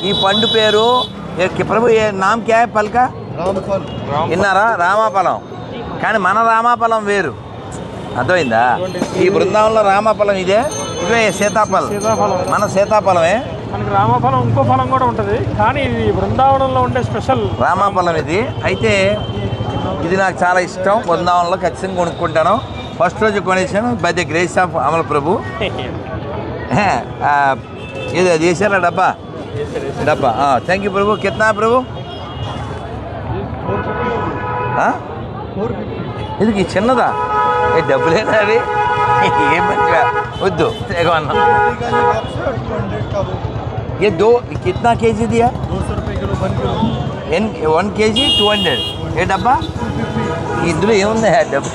ఈ పండు పేరు ప్రభు ఏ నామ్ క్యా హై ఫల్ కా? రామఫల్. విన్నారా? రామాఫలం. కానీ మన రామాఫలం వేరు, అర్థమైందా? ఈ బృందావనంలో రామాఫలం ఇదే సీతాఫలం. మన సీతాఫలమే. మనకి రామఫలం ఇంకో ఫలం కూడా ఉంటుంది, కానీ ఇది బృందావనంలో ఉండే స్పెషల్ రామాఫలం ఇది. అయితే ఇది నాకు చాలా ఇష్టం. బృందావనంలో ఖచ్చితంగా కొనుక్కుంటాను. ఫస్ట్ రోజు కొనేసాను by the grace of Amala ప్రభు. ఇది అది వేసారా డబ్బా? డబ్బా. థ్యాంక్ యూ ప్రభు. కిतना ప్రభు? ఇది చిన్నదా? డబ్బులేనా అవి? ఏం మంచిగా వద్దు. ये दो कितना केजी दिया? 200 रुपये किलो 1 किलो. 1 కేజీ 200. ఏ డబ్బా? ఇందులో ఏముంది డబ్బా?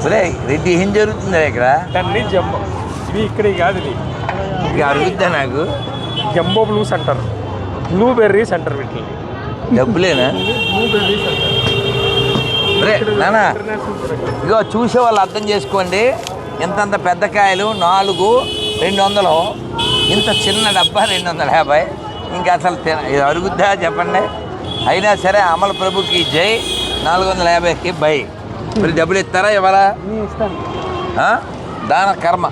ఒరే రెడ్డి, ఏం జరుగుతుంది ఇక్కడ? దాన్ని జంబో, ఇది ఇక్కడ కాదు, ఇది అడుగుద్దా నాకు? జంబో బ్లూస్ అంటారు, బ్లూబెర్రీస్ అంటారు వీటిని. డబ్బులేనా? బ్లూబెర్రీస్ అంటారు. రే నానా, ఇగో చూసే వాళ్ళు అర్థం చేసుకోండి. ఇంతంత పెద్ద కాయలు 4 200, ఇంత చిన్న డబ్బా 250. ఇంకా అసలు ఇది అరుగుద్దా చెప్పండి? అయినా సరే అమల ప్రభుకి జై. 450కి బై. మరి డబ్బులు ఇస్తారా ఇవ్వాలా? దాన కర్మ.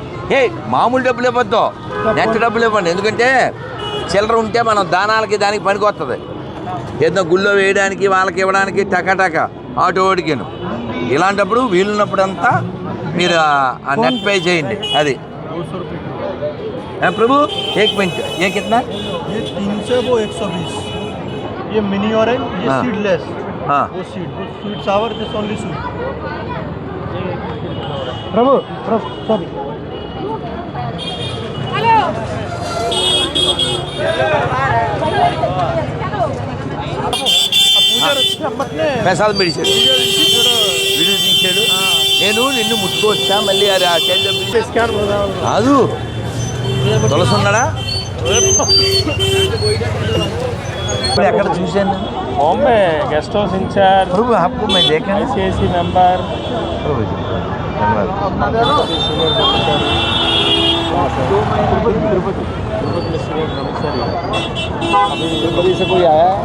మామూలు డబ్బులు ఇవ్వద్దు, నెట్ డబ్బులు ఇవ్వండి. ఎందుకంటే చిల్లర ఉంటే మనం దానాలకి దానికి పనికొస్తుంది. ఏదో గుళ్ళో వేయడానికి వాళ్ళకి ఇవ్వడానికి టకాటక ఆటో ఓడికాను. ఇలాంటప్పుడు వీలున్నప్పుడంతా మీరు ఆ నెట్ పే చేయండి. అది प्रभु 1 मिनट, ये कितना? ये 300, वो 120. ये मिनी ऑरेंज, ये सीडलेस. हाँ, वो सीड, वो sweet sour, this only sweet. Prabhu sorry. Prasad medicine video తీసాడు. నేను నిన్ను ముట్టుకోవచ్చా మళ్ళీ? కాదు, తులసి ఉన్నాడా? ఎక్కడ చూశాను? बॉम्बे गेस्ट हाउस इंचार्ज प्रभु आपको मैं देखा ICIC मेंबर प्रभु जी तिरुपति से कोई आया है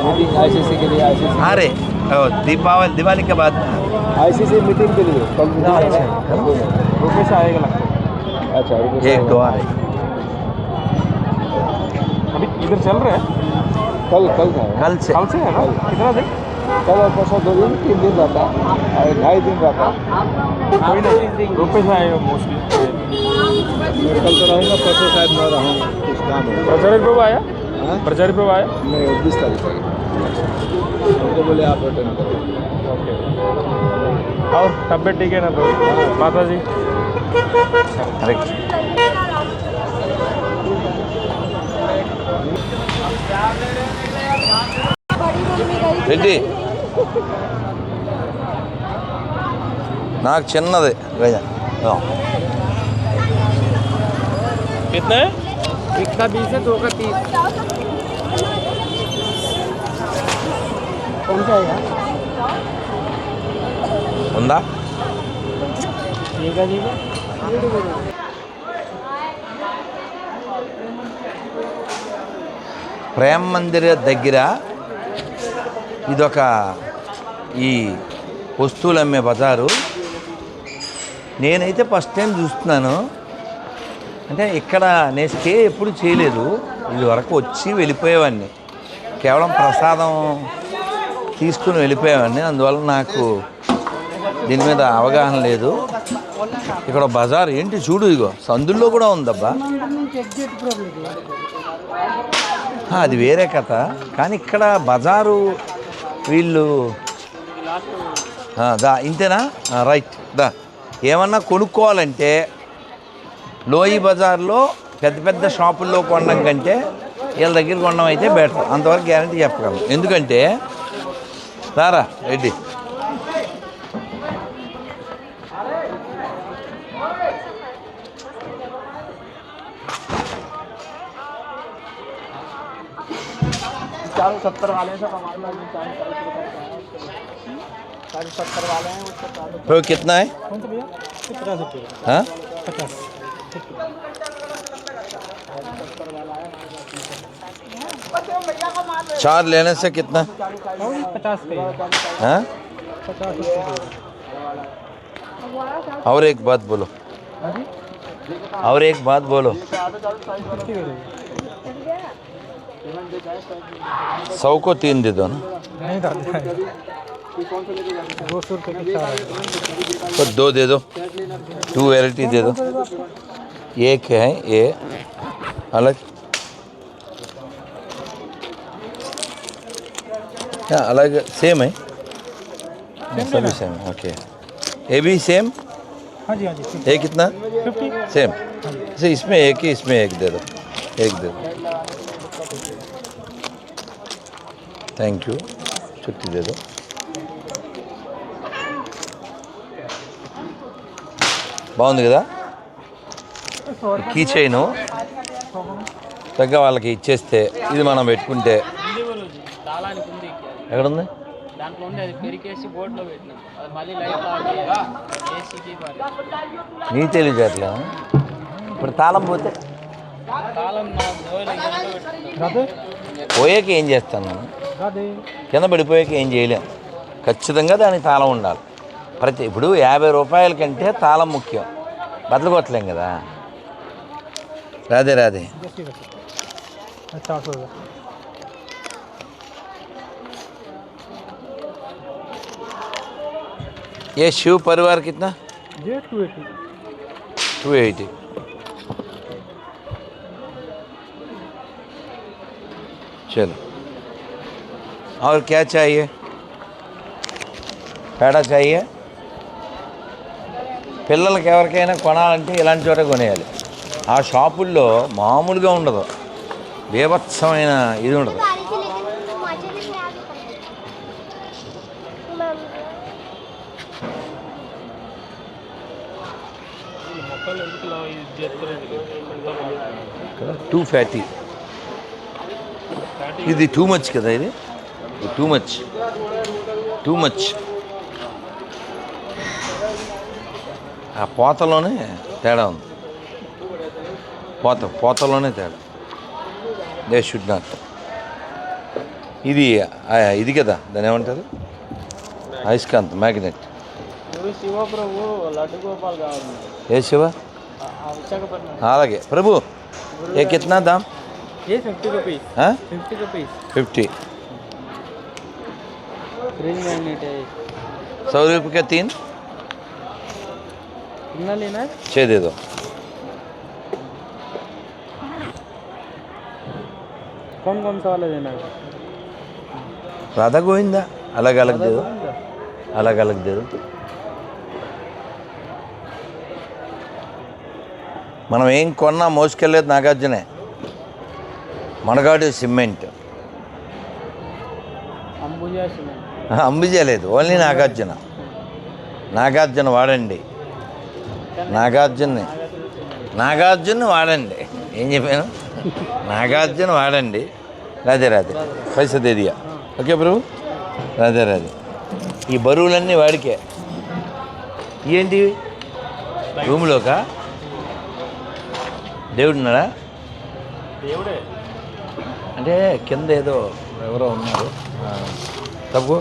मीटिंग ICC के लिए? ICC अरे दिवाली के बाद ICC मीटिंग के लिए कल रुपये से आएगा लगता है. अच्छा, 1-2 आ रहे अभी इधर चल रहे हैं. कल से है ना? कितना दिन? कल और परसों 2 दिन 3 दिन रहता है, 2.5 दिन रहता है. कोई नहीं, रुपये से आएगा मोस्टली. कल तो रहूँगा, परसों शायद मैं रहूँगा, कुछ काम है. प्रचारी प्रभु आया? प्रचारी प्रभु आया? नहीं, 20 तारीख तो बोले आप रिटर्न करो. ओके. और तबियत ठीक है ना तो? माता जी రెడ్డి నాకు చిన్నది గజ. कितना है? एक का 20 है, 2 का 30. कौन सा है? ఉందా? ठीक है. ప్రేమ మందిర దగ్గర ఇదొక ఈ వస్తువులు అమ్మే బజారు. నేనైతే ఫస్ట్ టైం చూస్తున్నాను. అంటే ఇక్కడ నేను స్టే ఎప్పుడు చేయలేదు, ఇది వరకు వచ్చి వెళ్ళిపోయేవాడిని, కేవలం ప్రసాదం తీసుకుని వెళ్ళిపోయేవాడిని. అందువల్ల నాకు దీని మీద అవగాహన లేదు. ఇక్కడ బజార్ ఏంటి చూడు, ఇగో సందుల్లో కూడా ఉందబ్బా. అది వేరే కథ. కానీ ఇక్కడ బజారు వీళ్ళు ఇంతేనా? రైట్. ఏమన్నా కొనుక్కోవాలంటే లోయి బజార్లో పెద్ద పెద్ద షాపుల్లో కొనడం కంటే వీళ్ళ దగ్గర కొనడం అయితే బెటర్. అంతవరకు గ్యారంటీ చెప్పగలను. ఎందుకంటే రారా రెడ్డి, चारों 70 वाले सब हमारे पास 70 वाले हैं. तो कितना है? कौन सा भैया? 50 हाँ 50 70 वाला है. चार लेने से कितना 50 का हाँ 50 रुपये। और एक बात बोलो और एक बात बोलो 100 को 3 दे दो ना नहीं दादा 200 रुपये की 4 तो 2 दे दो 2 वैरायटी दे दो एक है ये अलग हाँ अलग सेम है सभी सेम है ओके ये भी सेम हाँ जी ये कितना 50 सेम से इसमें एक ही इसमें एक दे दो एक दे दो थैंक यू छुट्टी दे दो బాగుంది కదా కీ చైను తగ్గ వాళ్ళకి ఇచ్చేస్తే ఇది మనం పెట్టుకుంటే తాళానికి ఉంది ఎక్కడుంది దాంట్లో ఉంది అది పెరికేసి బోర్డులో పెట్టినాం అది మళ్ళీ లైట్ ఏసీకి నీ తెలియజేట్లా ఇప్పుడు తాళం పోతే తాళం నా దోయలు పెట్టినాం రాదే పోయాక ఏం చేస్తాను నేను రాదే కింద పడిపోయాక ఏం చేయలేం ఖచ్చితంగా దానికి తాళం ఉండాలి ప్రతి ఇప్పుడు 50 రూపాయల కంటే తాళం ముఖ్యం బదులు కొట్టలేం కదా రాధే రాధే अच्छा 400 रुपये ये शिव परिवार कितना ये 280 280 चलो और क्या चाहिए పేడా चाहिए పిల్లలకి ఎవరికైనా కొనాలంటే ఇలాంటి చోట కొనేయాలి ఆ షాపుల్లో మామూలుగా ఉండదు బీభత్సమైన ఇది ఉండదు गाड़ी से लेकिन तुम अच्छे से खराब ही మొక్కలు ఎందుకు ఇలా ఇది చేస్తారు టూ ఫ్యాటీ ఇది టూ మచ్ కదా ఇది టూ మచ్ టూ మచ్ ఆ పోతలోనే తేడా ఉంది పోతలోనే తేడా దే షుడ్ నాట్ ఇది కదా దాని ఏమంటారు అయస్కాంత్ మ్యాగ్నెట్ గురు శివప్రభు లడ్డు గోపాల్ కావాలి ఏ శివ విశాఖపట్నం అలాగే ప్రభు ఏ కిतना दाम ये 50 रुपीस हाँ 50 रुपीस 50 फ्रिज मैग्नेट है 100 रुपये का 3 कितना लेना है 6 दे दो कौन कौन सा वाला देना है राधा गोविंदा अलग अलग दे दो अलग अलग दे दो మనం ఏం కొన్నా మోసుకెళ్ళేది నాగార్జునే మనగాడు సిమెంట్ अंबुजा सीमेंट అంబుజా లేదు ఓన్లీ నాగార్జున వాడండి నాగార్జున వాడండి ఏం చెప్పాను నాగార్జున వాడండి రాధే రాధే పైసా దేదియా ఓకే ప్రభు రాధే రాధే ఈ బరువులన్నీ వాడికే ఏంటి రూమ్లోకా దేవుడున్నాడా దేవుడే అంటే కింద ఏదో ఎవరో ఉన్నారు తప్పు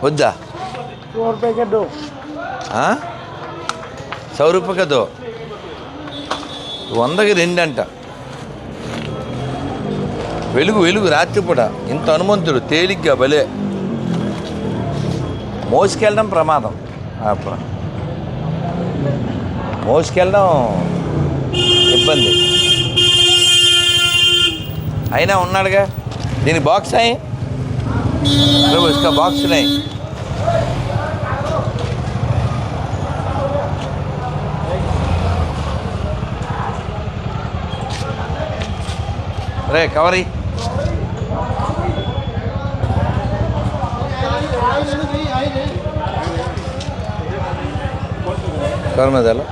వద్దా 100 रुपए के दो 100 రూపాయ కదో 100కి 2 అంట వెలుగు రాత్రిపూట ఇంత హనుమంతుడు తేలిగ్గా భలే మోసుకెళ్ళడం ప్రమాదం మోసుకెళ్ళడం ఇబ్బంది అయినా ఉన్నాడుగా దీని బాక్స్ అయ్యి ప్రభు ఇసుక బాక్స్ ఉన్నాయి రే కవరీ कवर में डालो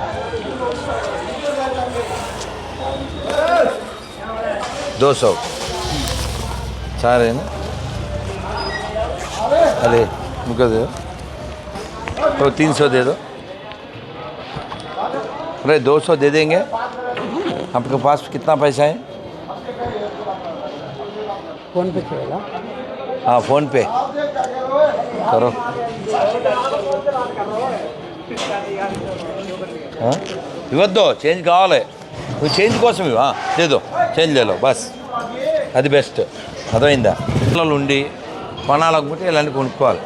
200 चार है ना अरे मुझको दे दो तो 300 दे दो अरे 200 दे देंगे आपके पास कितना पैसा है ఫోన్పే చేయాలా? हाँ फोन पे करो ఇవ్వద్దు చేంజ్ కావాలి నువ్వు చేంజ్ కోసం ఇవ్వ లేదు చేంజ్ లేలో బస్ అది బెస్ట్ అర్థమైందా పిల్లలు ఉండి కొనాలనుకుంటే ఇలాంటి కొనుక్కోవాలి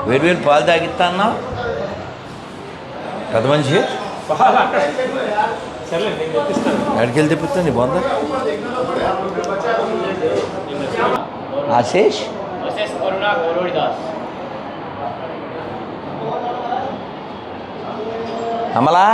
వేరు వేరు పాలు తాగిస్తా అన్నా పెద్ద మనిషి ఎక్కడికి వెళ్ళి తెప్పిస్తాను నీ బాగుందా ఆశీష్ అమలా